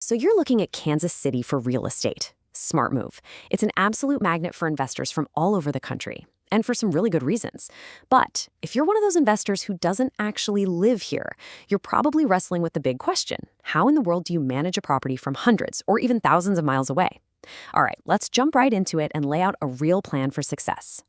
So you're looking at Kansas City for real estate. Smart move. It's an absolute magnet for investors from all over the country, and for some really good reasons. But if you're one of those investors who doesn't actually live here, you're probably wrestling with the big question: how in the world do you manage a property from hundreds or even thousands of miles away? All right, let's jump right into it and lay out a real plan for success.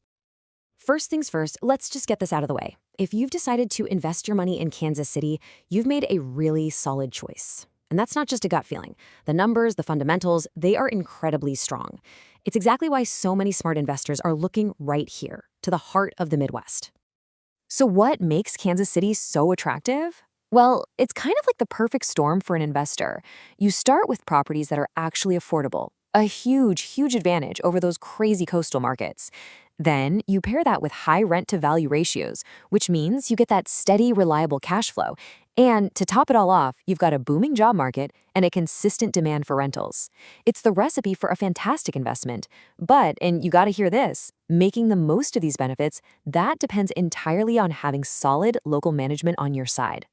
First things first, let's just get this out of the way. If you've decided to invest your money in Kansas City, you've made a really solid choice. And that's not just a gut feeling. The numbers, the fundamentals, they are incredibly strong. It's exactly why so many smart investors are looking right here, to the heart of the Midwest. So what makes Kansas City so attractive? Well, it's kind of like the perfect storm for an investor. You start with properties that are actually affordable, a huge advantage over those crazy coastal markets. Then you pair that with high rent-to-value ratios, which means you get that steady, reliable cash flow. And to top it all off, you've got a booming job market and a consistent demand for rentals. It's the recipe for a fantastic investment. But, and you gotta hear this, making the most of these benefits, that depends entirely on having solid local management on your side.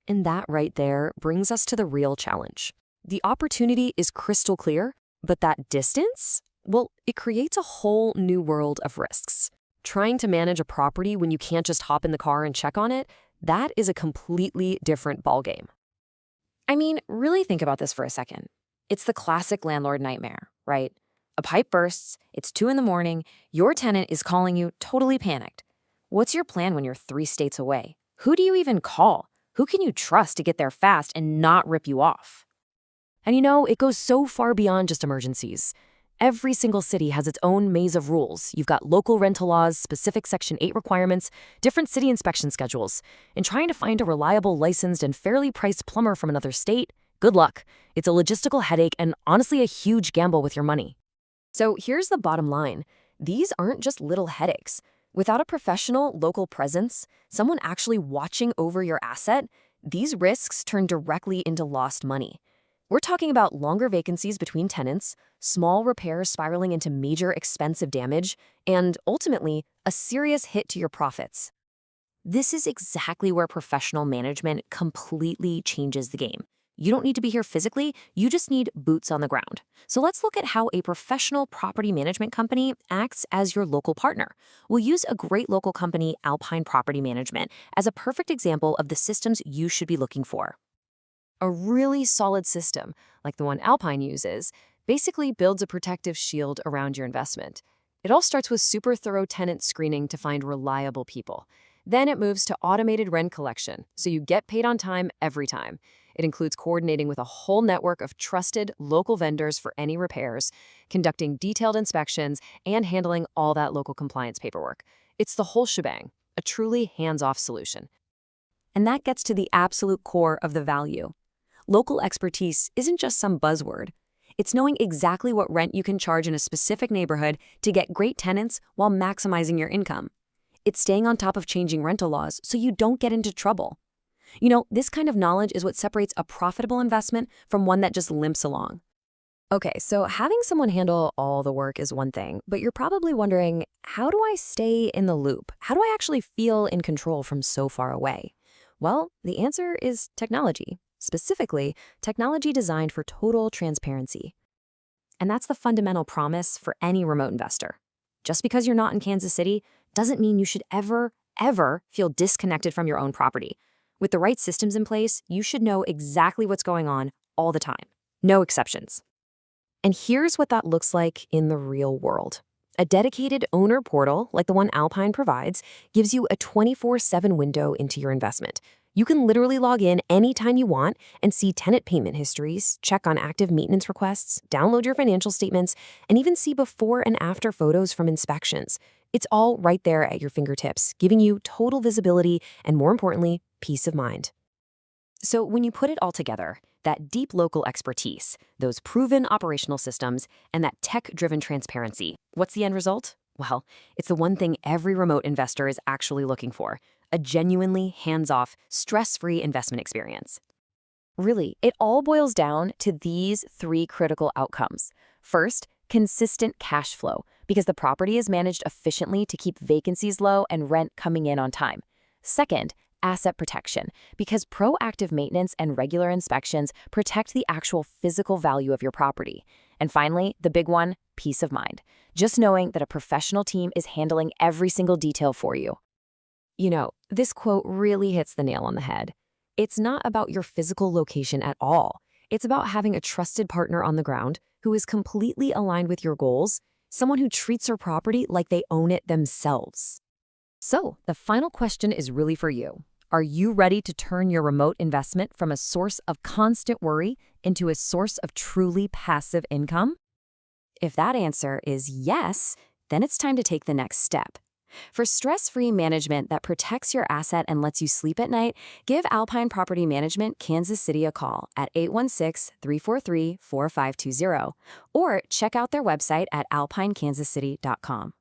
And that right there brings us to the real challenge. The opportunity is crystal clear, but that distance? Well, it creates a whole new world of risks. Trying to manage a property when you can't just hop in the car and check on it, that is a completely different ballgame. I mean, really think about this for a second. It's the classic landlord nightmare, right? A pipe bursts, it's 2 in the morning, your tenant is calling you totally panicked. What's your plan when you're 3 states away? Who do you even call? Who can you trust to get there fast and not rip you off? And you know, it goes so far beyond just emergencies. Every single city has its own maze of rules. You've got local rental laws, specific Section 8 requirements, different city inspection schedules. And trying to find a reliable, licensed, and fairly priced plumber from another state? Good luck. It's a logistical headache and honestly a huge gamble with your money. So here's the bottom line. These aren't just little headaches. Without a professional local presence, someone actually watching over your asset, these risks turn directly into lost money. We're talking about longer vacancies between tenants, small repairs spiraling into major expensive damage, and ultimately, a serious hit to your profits. This is exactly where professional management completely changes the game. You don't need to be here physically, you just need boots on the ground. So let's look at how a professional property management company acts as your local partner. We'll use a great local company, Alpine Property Management, as a perfect example of the systems you should be looking for. A really solid system, like the one Alpine uses, basically builds a protective shield around your investment. It all starts with super thorough tenant screening to find reliable people. Then it moves to automated rent collection, so you get paid on time every time. It includes coordinating with a whole network of trusted local vendors for any repairs, conducting detailed inspections, and handling all that local compliance paperwork. It's the whole shebang, a truly hands-off solution. And that gets to the absolute core of the value. Local expertise isn't just some buzzword. It's knowing exactly what rent you can charge in a specific neighborhood to get great tenants while maximizing your income. It's staying on top of changing rental laws so you don't get into trouble. You know, this kind of knowledge is what separates a profitable investment from one that just limps along. Okay, so having someone handle all the work is one thing, but you're probably wondering, how do I stay in the loop? How do I actually feel in control from so far away? Well, the answer is technology. Specifically, technology designed for total transparency. And that's the fundamental promise for any remote investor. Just because you're not in Kansas City doesn't mean you should ever feel disconnected from your own property. With the right systems in place, you should know exactly what's going on all the time. No exceptions. And here's what that looks like in the real world. A dedicated owner portal, like the one Alpine provides, gives you a 24/7 window into your investment. You can literally log in anytime you want and see tenant payment histories, check on active maintenance requests, download your financial statements, and even see before and after photos from inspections. It's all right there at your fingertips, giving you total visibility and, more importantly, peace of mind. So when you put it all together, that deep local expertise, those proven operational systems, and that tech-driven transparency, what's the end result? Well, it's the one thing every remote investor is actually looking for: a genuinely hands-off, stress-free investment experience. Really, it all boils down to these 3 critical outcomes. First, consistent cash flow, because the property is managed efficiently to keep vacancies low and rent coming in on time. Second, asset protection, because proactive maintenance and regular inspections protect the actual physical value of your property. And finally, the big one, peace of mind. Just knowing that a professional team is handling every single detail for you. You know, this quote really hits the nail on the head. It's not about your physical location at all. It's about having a trusted partner on the ground who is completely aligned with your goals, someone who treats your property like they own it themselves. So, the final question is really for you. Are you ready to turn your remote investment from a source of constant worry into a source of truly passive income? If that answer is yes, then it's time to take the next step. For stress-free management that protects your asset and lets you sleep at night, give Alpine Property Management Kansas City a call at 816-343-4520 or check out their website at alpinekansascity.com.